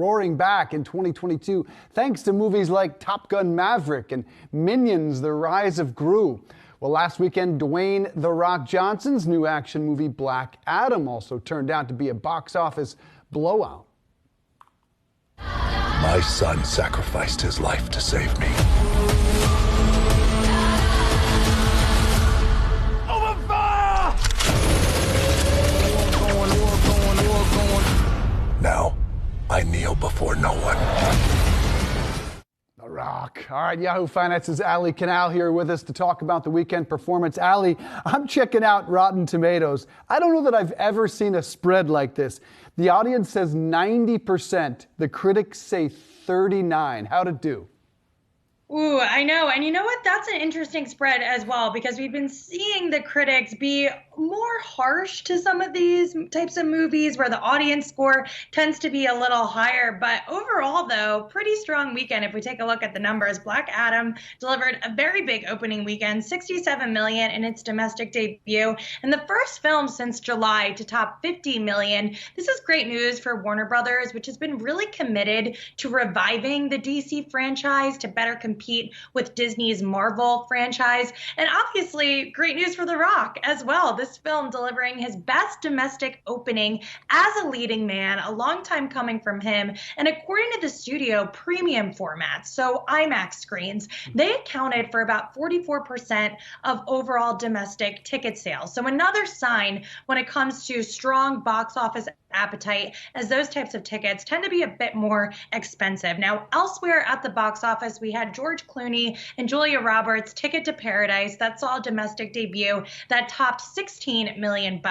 roaring back in 2022 thanks to movies like Top Gun Maverick and Minions: The Rise of Gru. Well, last weekend, Dwayne "The Rock" Johnson's new action movie Black Adam also turned out to be a box office blowout. My son sacrificed his life to save me. Open fire! Now, I kneel before no one. The Rock. All right, Yahoo Finance's Allie Canal here with us to talk about the weekend performance. Allie, I'm checking out Rotten Tomatoes. I don't know that I've ever seen a spread like this. The audience says 90%. The critics say 39%. How'd it do? Ooh, I know. And you know what? That's an interesting spread as well, because we've been seeing the critics be more harsh to some of these types of movies where the audience score tends to be a little higher. But overall, though, pretty strong weekend. If we take a look at the numbers, Black Adam delivered a very big opening weekend, $67 million in its domestic debut, and the first film since July to top $50 million. This is great news for Warner Brothers, which has been really committed to reviving the DC franchise to better compete with Disney's Marvel franchise. And obviously, great news for The Rock as well. This film delivering his best domestic opening as a leading man, a long time coming from him. And according to the studio, premium formats, so IMAX screens, they accounted for about 44% of overall domestic ticket sales. So another sign when it comes to strong box office appetite, as those types of tickets tend to be a bit more expensive. Now, elsewhere at the box office, we had George Clooney and Julia Roberts' Ticket to Paradise. That saw a domestic debut that topped $16 million.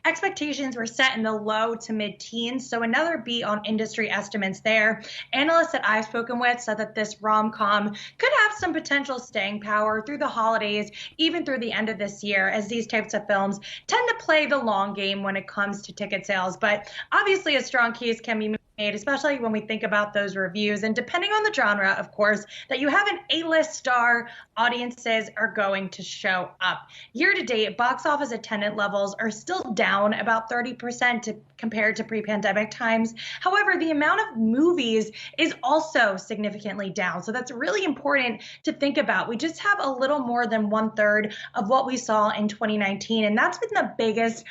Expectations were set in the low to mid-teens, so another beat on industry estimates there. Analysts that I've spoken with said that this rom-com could have some potential staying power through the holidays, even through the end of this year, as these types of films tend to play the long game when it comes to ticket sales. But obviously, a strong case can be made, especially when we think about those reviews. And depending on the genre, of course, that you have an A-list star, audiences are going to show up. Year to date, box office attendance levels are still down about 30% compared to pre-pandemic times. However, the amount of movies is also significantly down. So that's really important to think about. We just have a little more than 1/3 of what we saw in 2019. And that's been the biggest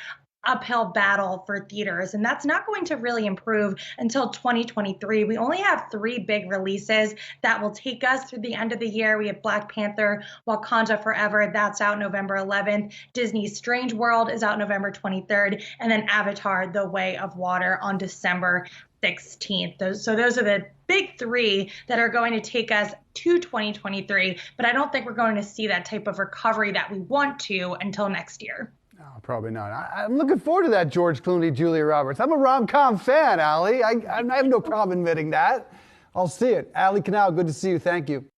uphill battle for theaters, and that's not going to really improve until 2023. We only have 3 big releases that will take us through the end of the year. We have Black Panther, Wakanda Forever, that's out November 11th. Disney's Strange World is out November 23rd, and then Avatar: The Way of Water on December 16th. Those are the big 3 that are going to take us to 2023, but I don't think we're going to see that type of recovery that we want to until next year. No, probably not. I'm looking forward to that George Clooney, Julia Roberts. I'm a rom-com fan, Allie. I have no problem admitting that. I'll see it. Allie Canal, good to see you. Thank you.